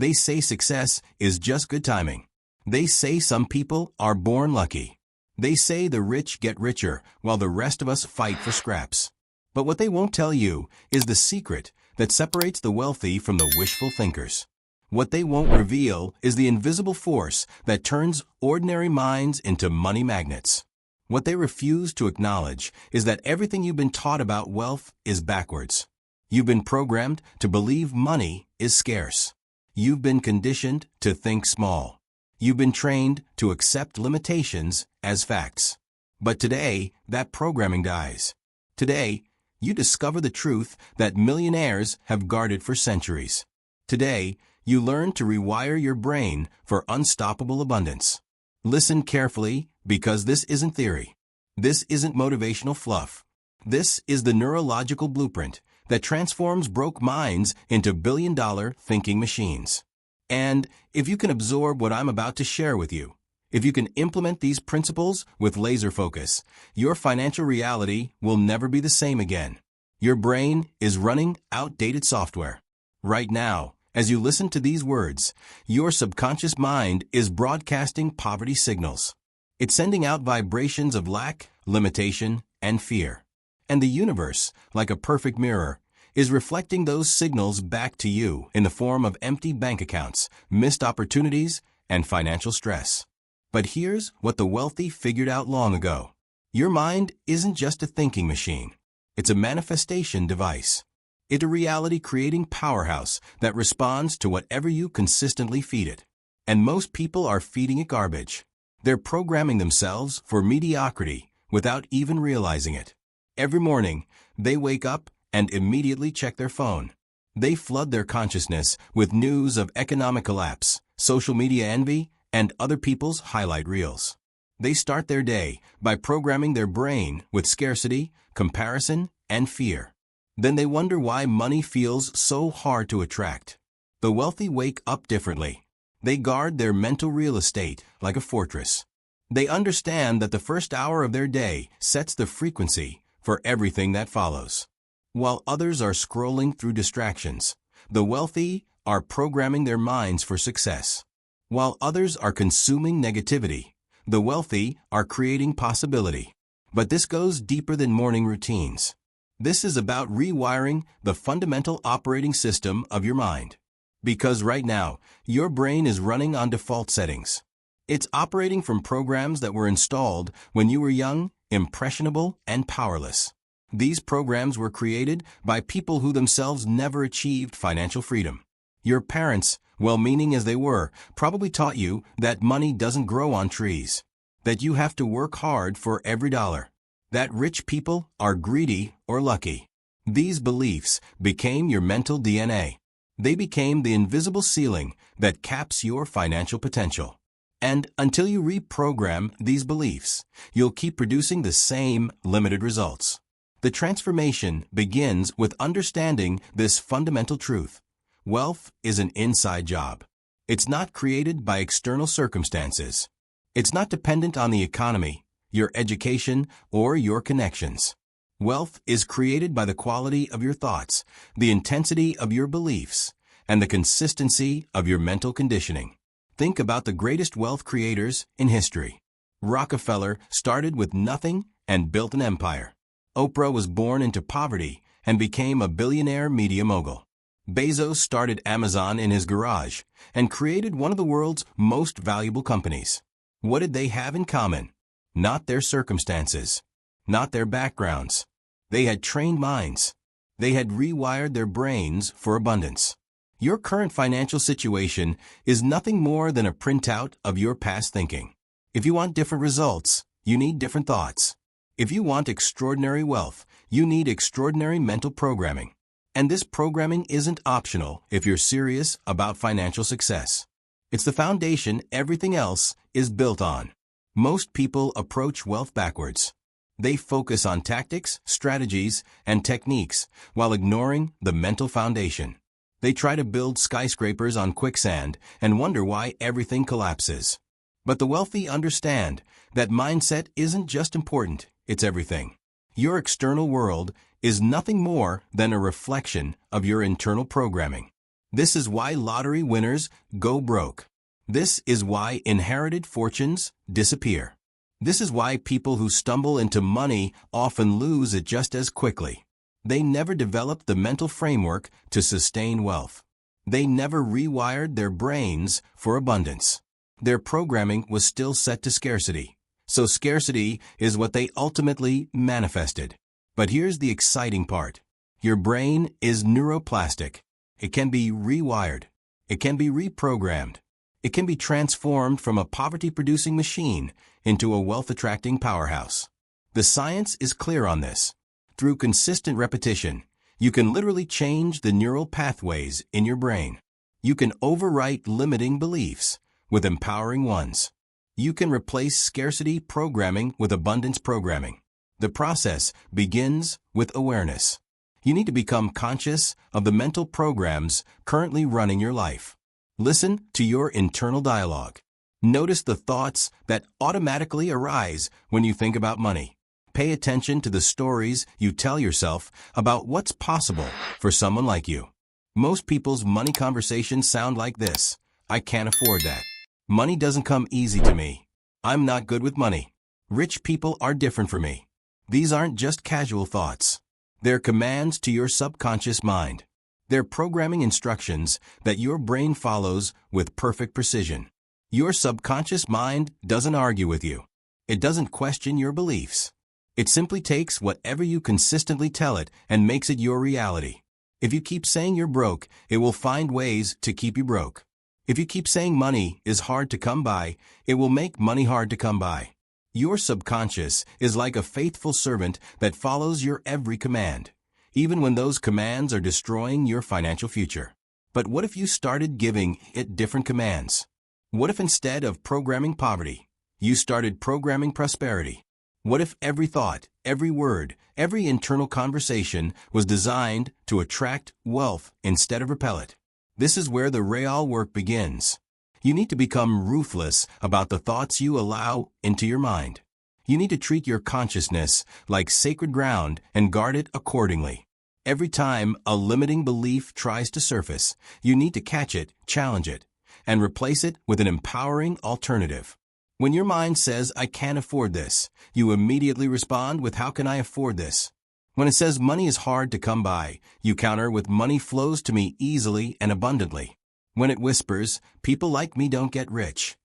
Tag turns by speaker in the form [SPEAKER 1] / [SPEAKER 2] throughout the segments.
[SPEAKER 1] They say success is just good timing. They say some people are born lucky. They say the rich get richer while the rest of us fight for scraps. But what they won't tell you is the secret that separates the wealthy from the wishful thinkers. What they won't reveal is the invisible force that turns ordinary minds into money magnets. What they refuse to acknowledge is that everything you've been taught about wealth is backwards. You've been programmed to believe money is scarce. You've been conditioned to think small. You've been trained to accept limitations as facts. But today, that programming dies. Today, you discover the truth that millionaires have guarded for centuries. Today, you learn to rewire your brain for unstoppable abundance. Listen carefully, because this isn't theory. This isn't motivational fluff. This is the neurological blueprint that transforms broke minds into billion-dollar thinking machines. And if you can absorb what I'm about to share with you, if you can implement these principles with laser focus, your financial reality will never be the same again. Your brain is running outdated software. Right now, as you listen to these words, your subconscious mind is broadcasting poverty signals. It's sending out vibrations of lack, limitation, and fear. And the universe, like a perfect mirror, is reflecting those signals back to you in the form of empty bank accounts, missed opportunities, and financial stress. But here's what the wealthy figured out long ago. Your mind isn't just a thinking machine. It's a manifestation device. It's a reality-creating powerhouse that responds to whatever you consistently feed it. And most people are feeding it garbage. They're programming themselves for mediocrity without even realizing it. Every morning, they wake up and immediately check their phone. They flood their consciousness with news of economic collapse, social media envy, and other people's highlight reels. They start their day by programming their brain with scarcity, comparison, and fear. Then they wonder why money feels so hard to attract. The wealthy wake up differently. They guard their mental real estate like a fortress. They understand that the first hour of their day sets the frequency for everything that follows. While others are scrolling through distractions, the wealthy are programming their minds for success. While others are consuming negativity, the wealthy are creating possibility. But this goes deeper than morning routines. This is about rewiring the fundamental operating system of your mind. Because right now, your brain is running on default settings. It's operating from programs that were installed when you were young, impressionable, and powerless. These programs were created by people who themselves never achieved financial freedom. Your parents, well-meaning as they were, probably taught you that money doesn't grow on trees, that you have to work hard for every dollar, that rich people are greedy or lucky. These beliefs became your mental DNA. They became the invisible ceiling that caps your financial potential. And until you reprogram these beliefs, you'll keep producing the same limited results. The transformation begins with understanding this fundamental truth. Wealth is an inside job. It's not created by external circumstances. It's not dependent on the economy, your education, or your connections. Wealth is created by the quality of your thoughts, the intensity of your beliefs, and the consistency of your mental conditioning. Think about the greatest wealth creators in history. Rockefeller started with nothing and built an empire. Oprah was born into poverty and became a billionaire media mogul. Bezos started Amazon in his garage and created one of the world's most valuable companies. What did they have in common? Not their circumstances, not their backgrounds. They had trained minds. They had rewired their brains for abundance. Your current financial situation is nothing more than a printout of your past thinking. If you want different results, you need different thoughts. If you want extraordinary wealth, you need extraordinary mental programming. And this programming isn't optional if you're serious about financial success. It's the foundation everything else is built on. Most people approach wealth backwards. They focus on tactics, strategies, and techniques while ignoring the mental foundation. They try to build skyscrapers on quicksand and wonder why everything collapses. But the wealthy understand that mindset isn't just important, it's everything. Your external world is nothing more than a reflection of your internal programming. This is why lottery winners go broke. This is why inherited fortunes disappear. This is why people who stumble into money often lose it just as quickly. They never developed the mental framework to sustain wealth. They never rewired their brains for abundance. Their programming was still set to scarcity. So scarcity is what they ultimately manifested. But here's the exciting part. Your brain is neuroplastic. It can be rewired. It can be reprogrammed. It can be transformed from a poverty-producing machine into a wealth-attracting powerhouse. The science is clear on this. Through consistent repetition, you can literally change the neural pathways in your brain. You can overwrite limiting beliefs with empowering ones. You can replace scarcity programming with abundance programming. The process begins with awareness. You need to become conscious of the mental programs currently running your life. Listen to your internal dialogue. Notice the thoughts that automatically arise when you think about money. Pay attention to the stories you tell yourself about what's possible for someone like you. Most people's money conversations sound like this. I can't afford that. Money doesn't come easy to me. I'm not good with money. Rich people are different from me. These aren't just casual thoughts. They're commands to your subconscious mind. They're programming instructions that your brain follows with perfect precision. Your subconscious mind doesn't argue with you. It doesn't question your beliefs. It simply takes whatever you consistently tell it and makes it your reality. If you keep saying you're broke, it will find ways to keep you broke. If you keep saying money is hard to come by, it will make money hard to come by. Your subconscious is like a faithful servant that follows your every command, even when those commands are destroying your financial future. But what if you started giving it different commands? What if instead of programming poverty, you started programming prosperity? What if every thought, every word, every internal conversation was designed to attract wealth instead of repel it? This is where the real work begins. You need to become ruthless about the thoughts you allow into your mind. You need to treat your consciousness like sacred ground and guard it accordingly. Every time a limiting belief tries to surface, you need to catch it, challenge it, and replace it with an empowering alternative. When your mind says, I can't afford this, you immediately respond with, how can I afford this? When it says money is hard to come by, you counter with, money flows to me easily and abundantly. When it whispers, people like me don't get rich,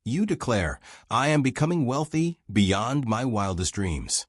[SPEAKER 1] you declare, I am becoming wealthy beyond my wildest dreams.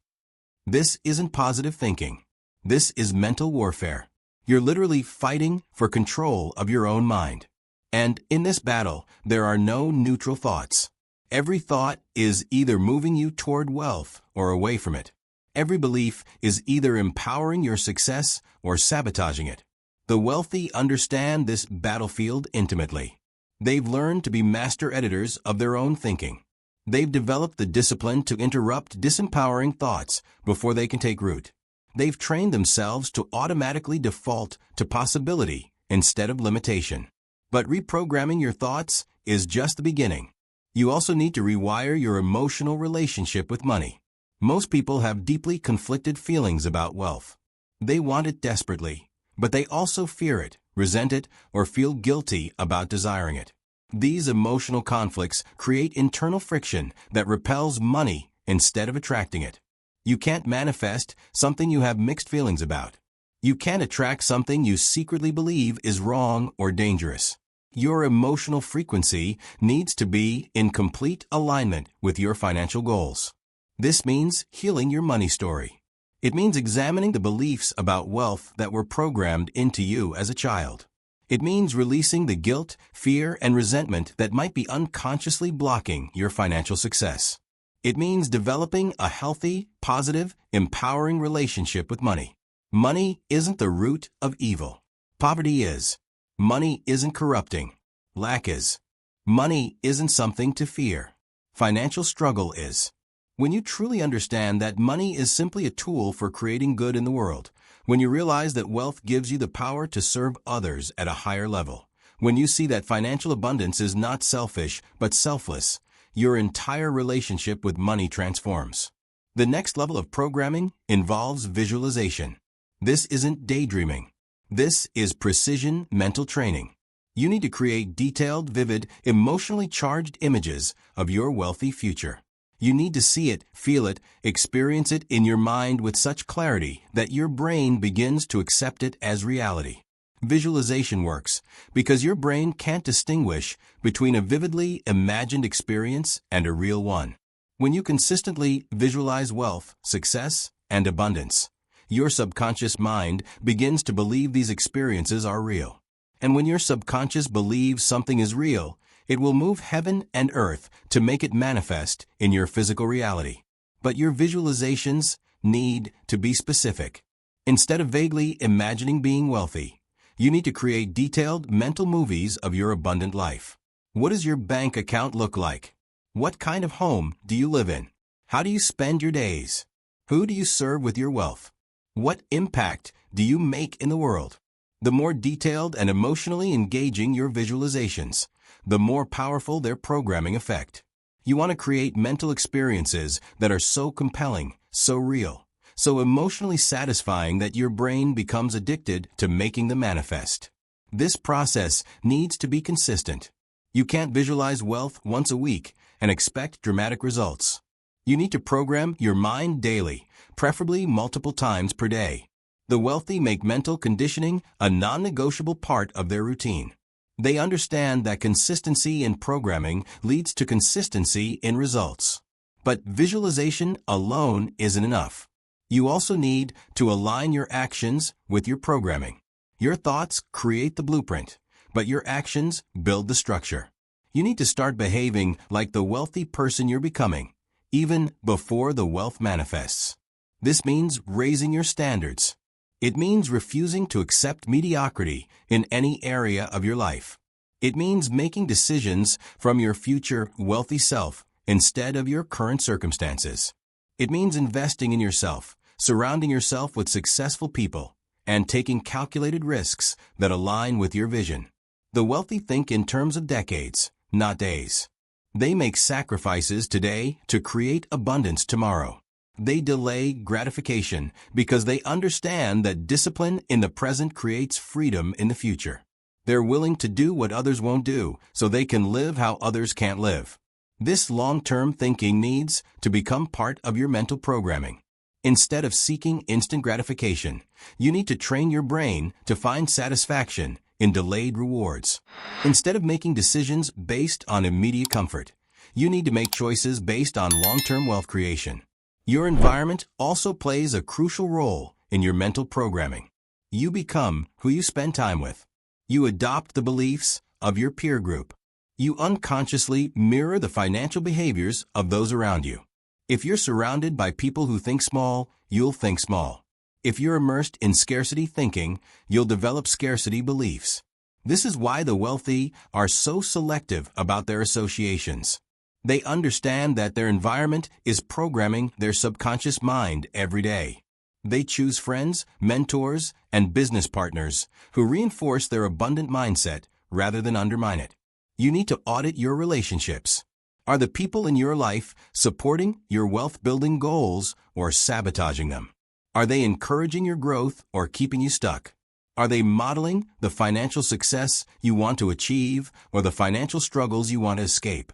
[SPEAKER 1] This isn't positive thinking. This is mental warfare. You're literally fighting for control of your own mind. And in this battle, there are no neutral thoughts. Every thought is either moving you toward wealth or away from it. Every belief is either empowering your success or sabotaging it. The wealthy understand this battlefield intimately. They've learned to be master editors of their own thinking. They've developed the discipline to interrupt disempowering thoughts before they can take root. They've trained themselves to automatically default to possibility instead of limitation. But reprogramming your thoughts is just the beginning. You also need to rewire your emotional relationship with money. Most people have deeply conflicted feelings about wealth. They want it desperately, but they also fear it, resent it, or feel guilty about desiring it. These emotional conflicts create internal friction that repels money instead of attracting it. You can't manifest something you have mixed feelings about. You can't attract something you secretly believe is wrong or dangerous. Your emotional frequency needs to be in complete alignment with your financial goals. This means healing your money story. It means examining the beliefs about wealth that were programmed into you as a child. It means releasing the guilt, fear, and resentment that might be unconsciously blocking your financial success. It means developing a healthy, positive, empowering relationship with money. Money isn't the root of evil. Poverty is. Money isn't corrupting. Lack is. Money isn't something to fear. Financial struggle is. When you truly understand that money is simply a tool for creating good in the world, when you realize that wealth gives you the power to serve others at a higher level, when you see that financial abundance is not selfish but selfless, your entire relationship with money transforms. The next level of programming involves visualization. This isn't daydreaming. This is precision mental training. You need to create detailed, vivid, emotionally charged images of your wealthy future. You need to see it, feel it, experience it in your mind with such clarity that your brain begins to accept it as reality. Visualization works because your brain can't distinguish between a vividly imagined experience and a real one. When you consistently visualize wealth, success, and abundance, your subconscious mind begins to believe these experiences are real. And when your subconscious believes something is real, it will move heaven and earth to make it manifest in your physical reality. But your visualizations need to be specific. Instead of vaguely imagining being wealthy, you need to create detailed mental movies of your abundant life. What does your bank account look like? What kind of home do you live in? How do you spend your days? Who do you serve with your wealth? What impact do you make in the world? The more detailed and emotionally engaging your visualizations, the more powerful their programming effect. You want to create mental experiences that are so compelling, so real, so emotionally satisfying that your brain becomes addicted to making them manifest. This process needs to be consistent. You can't visualize wealth once a week and expect dramatic results. You need to program your mind daily, preferably multiple times per day. The wealthy make mental conditioning a non-negotiable part of their routine. They understand that consistency in programming leads to consistency in results. But visualization alone isn't enough. You also need to align your actions with your programming. Your thoughts create the blueprint, but your actions build the structure. You need to start behaving like the wealthy person you're becoming, even before the wealth manifests. This means raising your standards. It means refusing to accept mediocrity in any area of your life. It means making decisions from your future wealthy self instead of your current circumstances. It means investing in yourself, surrounding yourself with successful people, and taking calculated risks that align with your vision. The wealthy think in terms of decades, not days. They make sacrifices today to create abundance tomorrow. They delay gratification because they understand that discipline in the present creates freedom in the future. They're willing to do what others won't do so they can live how others can't live. This long-term thinking needs to become part of your mental programming. Instead of seeking instant gratification, you need to train your brain to find satisfaction in delayed rewards. Instead of making decisions based on immediate comfort, you need to make choices based on long-term wealth creation. Your environment also plays a crucial role in your mental programming. You become who you spend time with. You adopt the beliefs of your peer group. You unconsciously mirror the financial behaviors of those around you. If you're surrounded by people who think small, you'll think small. If you're immersed in scarcity thinking, you'll develop scarcity beliefs. This is why the wealthy are so selective about their associations. They understand that their environment is programming their subconscious mind every day. They choose friends, mentors, and business partners who reinforce their abundant mindset rather than undermine it. You need to audit your relationships. Are the people in your life supporting your wealth-building goals or sabotaging them? Are they encouraging your growth or keeping you stuck? Are they modeling the financial success you want to achieve or the financial struggles you want to escape?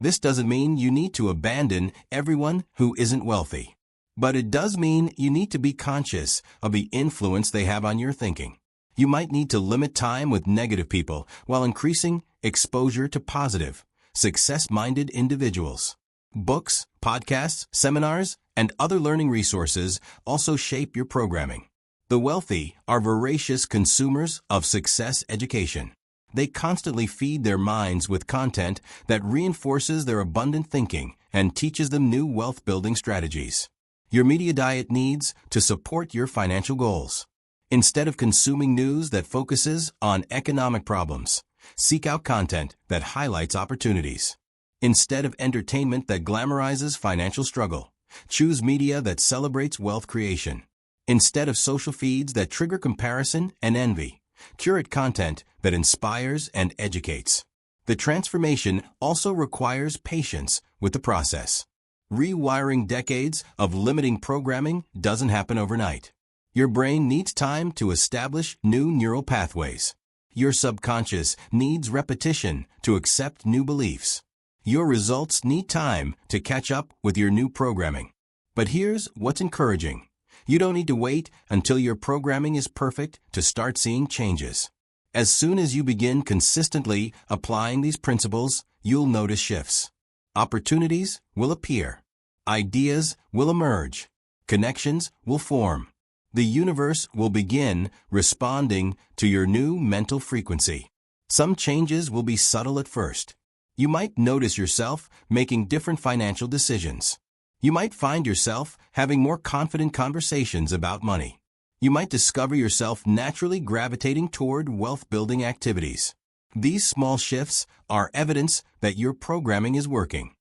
[SPEAKER 1] This doesn't mean you need to abandon everyone who isn't wealthy. But it does mean you need to be conscious of the influence they have on your thinking. You might need to limit time with negative people while increasing exposure to positive, success-minded individuals. Books, podcasts, seminars, and other learning resources also shape your programming. The wealthy are voracious consumers of success education. They constantly feed their minds with content that reinforces their abundant thinking and teaches them new wealth-building strategies. Your media diet needs to support your financial goals. Instead of consuming news that focuses on economic problems, seek out content that highlights opportunities. Instead of entertainment that glamorizes financial struggle, choose media that celebrates wealth creation. Instead of social feeds that trigger comparison and envy, curate content that inspires and educates. The transformation also requires patience with the process. Rewiring decades of limiting programming doesn't happen overnight. Your brain needs time to establish new neural pathways. Your subconscious needs repetition to accept new beliefs. Your results need time to catch up with your new programming. But here's what's encouraging. You don't need to wait until your programming is perfect to start seeing changes. As soon as you begin consistently applying these principles, you'll notice shifts. Opportunities will appear. Ideas will emerge. Connections will form. The universe will begin responding to your new mental frequency. Some changes will be subtle at first. You might notice yourself making different financial decisions. You might find yourself having more confident conversations about money. You might discover yourself naturally gravitating toward wealth-building activities. These small shifts are evidence that your programming is working.